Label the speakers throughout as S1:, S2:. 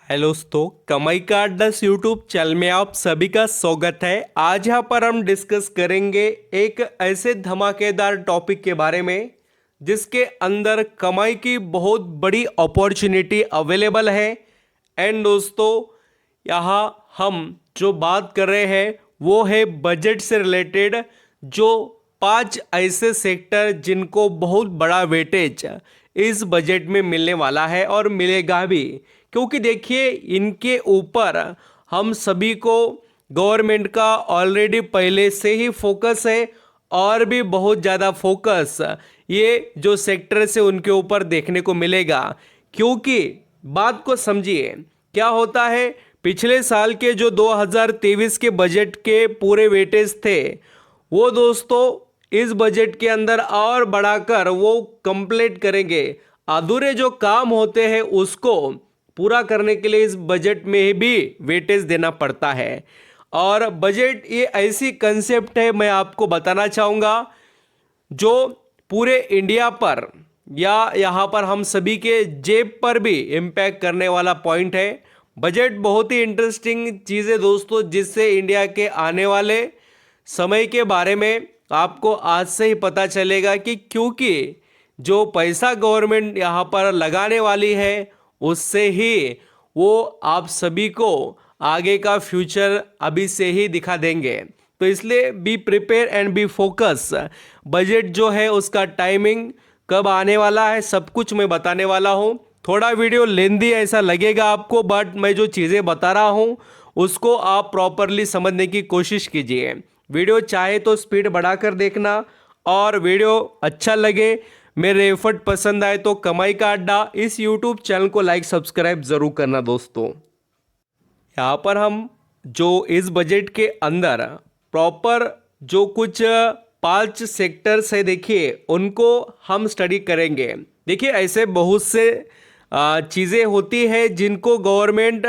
S1: Hello दोस्तों, कमाई का अड्डा यूट्यूब चैनल में आप सभी का स्वागत है। आज यहाँ पर हम डिस्कस करेंगे एक ऐसे धमाकेदार टॉपिक के बारे में जिसके अंदर कमाई की बहुत बड़ी अपॉर्चुनिटी अवेलेबल है। एंड दोस्तों, यहाँ हम जो बात कर रहे हैं वो है बजट से रिलेटेड, जो 5 ऐसे सेक्टर जिनको बहुत बड़ा वेटेज इस बजट में मिलने वाला है और मिलेगा भी, क्योंकि देखिए इनके ऊपर हम सभी को गवर्नमेंट का ऑलरेडी पहले से ही फोकस है और भी बहुत ज़्यादा फोकस ये जो सेक्टर से उनके ऊपर देखने को मिलेगा। क्योंकि बात को समझिए, क्या होता है, पिछले साल के जो 2023 के बजट के पूरे वेटेज थे वो दोस्तों इस बजट के अंदर और बढ़ाकर वो कंप्लीट करेंगे। अधूरे जो काम होते हैं उसको पूरा करने के लिए इस बजट में भी वेटेज देना पड़ता है। और बजट ये ऐसी कंसेप्ट है, मैं आपको बताना चाहूँगा, जो पूरे इंडिया पर या यहाँ पर हम सभी के जेब पर भी इम्पैक्ट करने वाला पॉइंट है। बजट बहुत ही इंटरेस्टिंग चीज़ है दोस्तों, जिससे इंडिया के आने वाले समय के बारे में आपको आज से ही पता चलेगा कि क्योंकि जो पैसा गवर्नमेंट यहाँ पर लगाने वाली है उससे ही वो आप सभी को आगे का फ्यूचर अभी से ही दिखा देंगे। तो इसलिए be prepare and B focus. Budget जो है उसका टाइमिंग कब आने वाला है सब कुछ मैं बताने वाला हूँ। थोड़ा वीडियो लेंदी ऐसा लगेगा आपको, बट मैं जो चीज़ें बता रहा हूँ उसको आप प्रॉपरली समझने की कोशिश कीजिए। वीडियो चाहे तो स्पीड बढ़ाकर देखना, और वीडियो अच्छा लगे, मेरे एफर्ट पसंद आए तो कमाई का अड्डा इस यूट्यूब चैनल को लाइक सब्सक्राइब ज़रूर करना दोस्तों। यहाँ पर हम जो इस बजट के अंदर प्रॉपर जो कुछ 5 सेक्टर्स है देखिए उनको हम स्टडी करेंगे। देखिए ऐसे बहुत से चीज़ें होती है जिनको गवर्नमेंट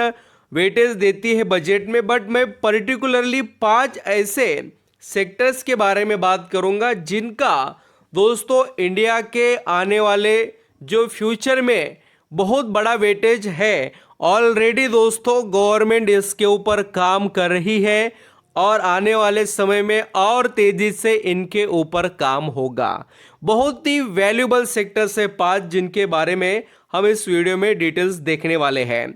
S1: वेटेज देती है बजट में, बट मैं पर्टिकुलरली 5 ऐसे सेक्टर्स के बारे में बात करूँगा जिनका दोस्तों इंडिया के आने वाले जो फ्यूचर में बहुत बड़ा वेटेज है। ऑलरेडी दोस्तों गवर्नमेंट इसके ऊपर काम कर रही है और आने वाले समय में और तेज़ी से इनके ऊपर काम होगा। बहुत ही वैल्यूबल सेक्टर्स है 5 जिनके बारे में हम इस वीडियो में डिटेल्स देखने वाले हैं।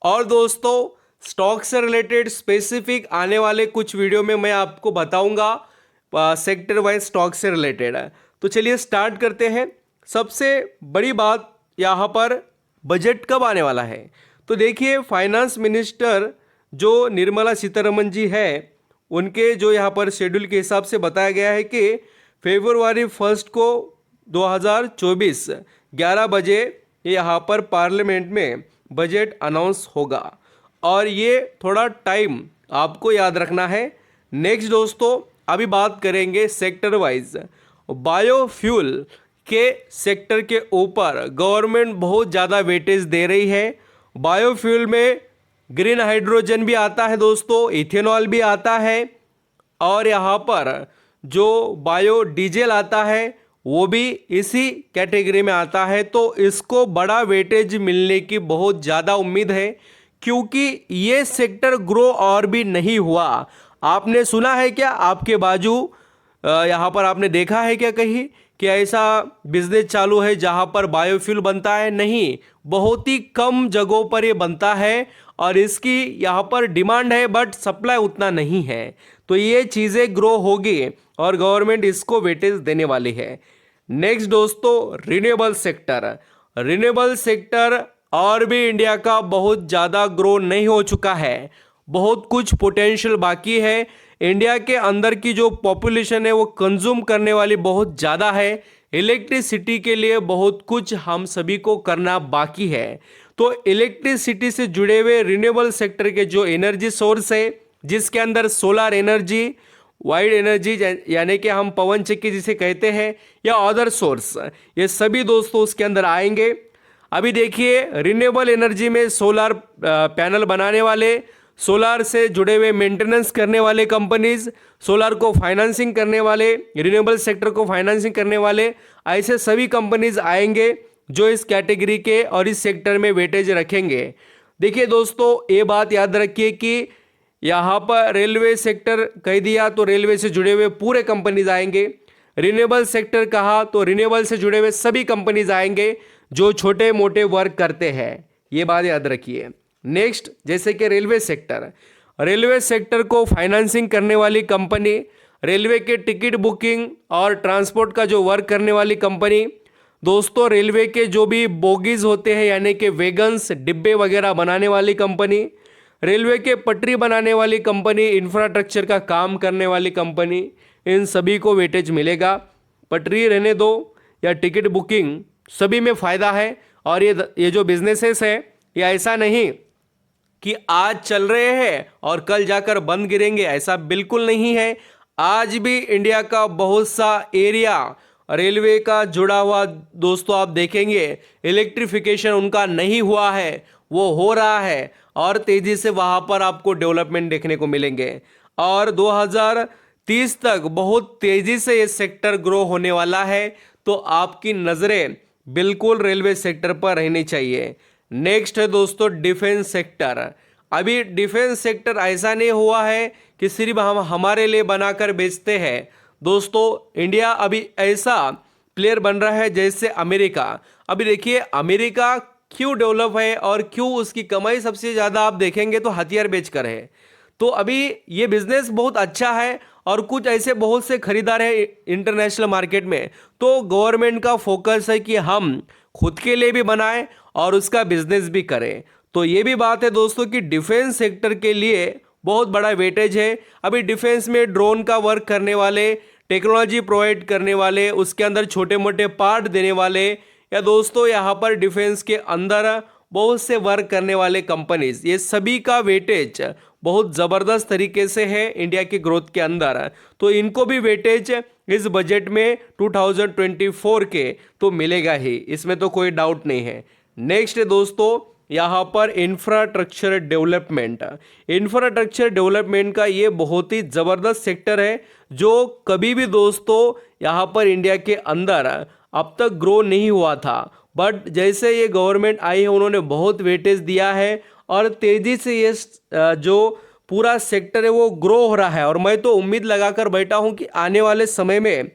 S1: और दोस्तों स्टॉक से रिलेटेड स्पेसिफिक आने वाले कुछ वीडियो में मैं आपको बताऊंगा सेक्टर वाइज स्टॉक से रिलेटेड। तो चलिए स्टार्ट करते हैं। सबसे बड़ी बात यहाँ पर बजट कब आने वाला है, तो देखिए फाइनेंस मिनिस्टर जो निर्मला सीतारमन जी है उनके जो यहाँ पर शेड्यूल के हिसाब से बताया गया है कि फरवरी 1 को 2024 11 बजे यहाँ पर पार्लियामेंट में बजट अनाउंस होगा। और ये थोड़ा टाइम आपको याद रखना है। नेक्स्ट दोस्तों अभी बात करेंगे सेक्टर वाइज। बायोफ्यूल के सेक्टर के ऊपर गवर्नमेंट बहुत ज़्यादा वेटेज दे रही है। बायोफ्यूल में ग्रीन हाइड्रोजन भी आता है दोस्तों, इथेनॉल भी आता है, और यहाँ पर जो बायो डीजल आता है वो भी इसी कैटेगरी में आता है। तो इसको बड़ा वेटेज मिलने की बहुत ज़्यादा उम्मीद है, क्योंकि ये सेक्टर ग्रो और भी नहीं हुआ। आपने सुना है क्या, आपके बाजू यहाँ पर आपने देखा है क्या कहीं कि ऐसा बिजनेस चालू है जहाँ पर बायोफ्यूल बनता है? नहीं, बहुत ही कम जगहों पर ये बनता है और इसकी यहाँ पर डिमांड है बट सप्लाई उतना नहीं है। तो ये चीज़ें ग्रो होगी और गवर्नमेंट इसको वेटेज देने वाली है। नेक्स्ट दोस्तों रिन्यूएबल सेक्टर। रिन्यूएबल सेक्टर और भी इंडिया का बहुत ज़्यादा ग्रो नहीं हो चुका है, बहुत कुछ पोटेंशियल बाकी है। इंडिया के अंदर की जो पॉपुलेशन है वो कंज्यूम करने वाली बहुत ज़्यादा है। इलेक्ट्रिसिटी के लिए बहुत कुछ हम सभी को करना बाकी है। तो इलेक्ट्रिसिटी से जुड़े हुए रिन्यूएबल सेक्टर के जो एनर्जी सोर्स है, जिसके अंदर सोलर एनर्जी, वाइड एनर्जी यानी कि हम पवन चक्की जिसे कहते हैं, या अदर सोर्स, ये सभी दोस्तों उसके अंदर आएंगे। अभी देखिए रिन्यूएबल एनर्जी में सोलर पैनल बनाने वाले, सोलार से जुड़े हुए मेंटेनेंस करने वाले कंपनीज, सोलार को फाइनेंसिंग करने वाले, रिन्यूएबल सेक्टर को फाइनेंसिंग करने वाले, ऐसे सभी कंपनीज आएंगे जो इस कैटेगरी के और इस सेक्टर में वेटेज रखेंगे। देखिए दोस्तों, ये बात याद रखिए कि यहाँ पर रेलवे सेक्टर कह दिया तो रेलवे से जुड़े हुए पूरे कंपनीज आएंगे। रिन्यूएबल सेक्टर कहा तो रिन्यूएबल से जुड़े हुए सभी कंपनीज आएंगे जो छोटे मोटे वर्क करते हैं, ये बात याद रखिए। नेक्स्ट, जैसे कि रेलवे सेक्टर को फाइनेंसिंग करने वाली कंपनी, रेलवे के टिकट बुकिंग और ट्रांसपोर्ट का जो वर्क करने वाली कंपनी, दोस्तों रेलवे के जो भी बोगीज होते हैं यानी कि वैगन्स, डिब्बे वगैरह बनाने वाली कंपनी, रेलवे के पटरी बनाने वाली कंपनी, इंफ्रास्ट्रक्चर का काम करने वाली कंपनी, इन सभी को वेटेज मिलेगा। पटरी रहने दो या टिकट बुकिंग, सभी में फ़ायदा है। और ये जो बिजनेसेस है ये ऐसा नहीं कि आज चल रहे हैं और कल जाकर बंद गिरेंगे, ऐसा बिल्कुल नहीं है। आज भी इंडिया का बहुत सा एरिया रेलवे का जुड़ा हुआ दोस्तों आप देखेंगे, इलेक्ट्रिफिकेशन उनका नहीं हुआ है, वो हो रहा है और तेजी से वहाँ पर आपको डेवलपमेंट देखने को मिलेंगे। और 2030 तक बहुत तेजी से ये सेक्टर ग्रो होने वाला है, तो आपकी नज़रें बिल्कुल रेलवे सेक्टर पर रहनी चाहिए। नेक्स्ट है दोस्तों डिफेंस सेक्टर। अभी डिफेंस सेक्टर ऐसा नहीं हुआ है कि सिर्फ हम हमारे लिए बनाकर बेचते हैं। दोस्तों इंडिया अभी ऐसा प्लेयर बन रहा है जैसे अमेरिका। अभी देखिए अमेरिका क्यों डेवलप है और क्यों उसकी कमाई सबसे ज़्यादा आप देखेंगे तो हथियार बेचकर है। तो अभी ये बिजनेस बहुत अच्छा है और कुछ ऐसे बहुत से खरीदार हैं इंटरनेशनल मार्केट में। तो गवर्नमेंट का फोकस है कि हम खुद के लिए भी बनाएं और उसका बिजनेस भी करें। तो ये भी बात है दोस्तों कि डिफेंस सेक्टर के लिए बहुत बड़ा वेटेज है। अभी डिफेंस में ड्रोन का वर्क करने वाले, टेक्नोलॉजी प्रोवाइड करने वाले, उसके अंदर छोटे मोटे पार्ट देने वाले, या दोस्तों यहाँ पर डिफेंस के अंदर बहुत से वर्क करने वाले कंपनीज, ये सभी का वेटेज बहुत ज़बरदस्त तरीके से है इंडिया के ग्रोथ के अंदर। तो इनको भी वेटेज इस बजट में 2024 के तो मिलेगा ही, इसमें तो कोई डाउट नहीं है। नेक्स्ट है दोस्तों यहाँ पर इंफ्रास्ट्रक्चर डेवलपमेंट का ये बहुत ही ज़बरदस्त सेक्टर है जो कभी भी दोस्तों यहाँ पर इंडिया के अंदर अब तक ग्रो नहीं हुआ था। बट जैसे ये गवर्नमेंट आई है उन्होंने बहुत वेटेज दिया है और तेज़ी से ये जो पूरा सेक्टर है वो ग्रो हो रहा है। और मैं तो उम्मीद लगाकर बैठा हूँ कि आने वाले समय में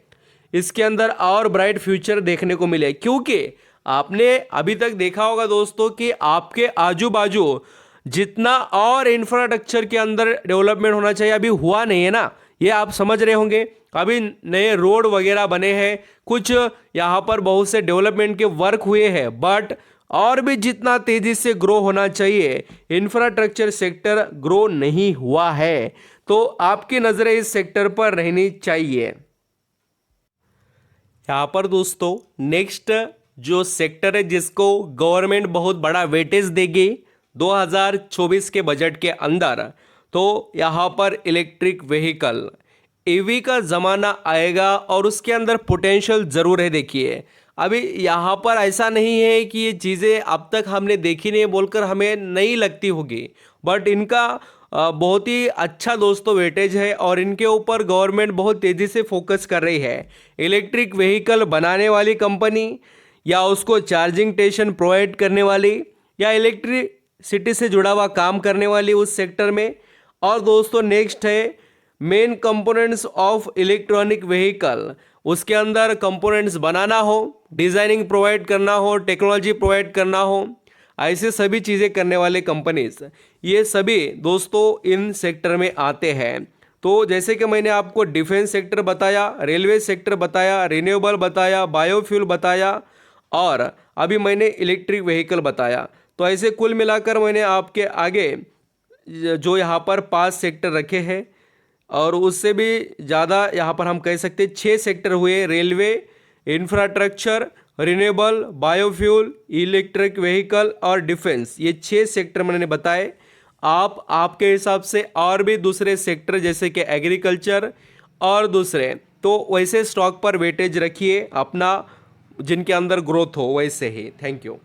S1: इसके अंदर और ब्राइट फ्यूचर देखने को मिले, क्योंकि आपने अभी तक देखा होगा दोस्तों कि आपके आजू बाजू जितना और इंफ्रास्ट्रक्चर के अंदर डेवलपमेंट होना चाहिए अभी हुआ नहीं है ना, ये आप समझ रहे होंगे। अभी नए रोड वगैरह बने हैं, कुछ यहाँ पर बहुत से डेवलपमेंट के वर्क हुए हैं, बट और भी जितना तेजी से ग्रो होना चाहिए इंफ्रास्ट्रक्चर सेक्टर ग्रो नहीं हुआ है। तो आपकी नज़रें इस सेक्टर पर रहनी चाहिए। यहाँ पर दोस्तों नेक्स्ट जो सेक्टर है जिसको गवर्नमेंट बहुत बड़ा वेटेज देगी 2024 के बजट के अंदर, तो यहाँ पर इलेक्ट्रिक व्हीकल, ईवी का ज़माना आएगा और उसके अंदर पोटेंशियल ज़रूर है। देखिए अभी यहाँ पर ऐसा नहीं है कि ये चीज़ें अब तक हमने देखी नहीं बोलकर हमें नहीं लगती होगी, बट इनका बहुत ही अच्छा दोस्तों वेटेज है और इनके ऊपर गवर्नमेंट बहुत तेज़ी से फोकस कर रही है। इलेक्ट्रिक व्हीकल बनाने वाली कंपनी या उसको चार्जिंग स्टेशन प्रोवाइड करने वाली या इलेक्ट्रिसिटी से जुड़ा हुआ काम करने वाली उस सेक्टर में। और दोस्तों नेक्स्ट है main components of electronic vehicle, उसके अंदर कंपोनेंट्स बनाना हो, डिज़ाइनिंग प्रोवाइड करना हो, टेक्नोलॉजी प्रोवाइड करना हो, ऐसे सभी चीज़ें करने वाले कंपनीज, ये सभी दोस्तों इन सेक्टर में आते हैं। तो जैसे कि मैंने आपको डिफेंस सेक्टर बताया, रेलवे सेक्टर बताया, रिन्यूएबल बताया, बायोफ्यूल बताया और अभी मैंने इलेक्ट्रिक व्हीकल बताया। तो ऐसे कुल मिलाकर मैंने आपके आगे जो यहाँ पर 5 सेक्टर रखे हैं और उससे भी ज़्यादा यहाँ पर हम कह सकते हैं 6 सेक्टर हुए, railway, infrastructure, renewable, biofuel, electric vehicle और डिफेंस, ये 6 सेक्टर मैंने बताए। आप आपके हिसाब से और भी दूसरे सेक्टर जैसे कि एग्रीकल्चर और दूसरे, तो वैसे स्टॉक पर वेटेज रखिए अपना, जिनके अंदर ग्रोथ हो वैसे ही। Thank you.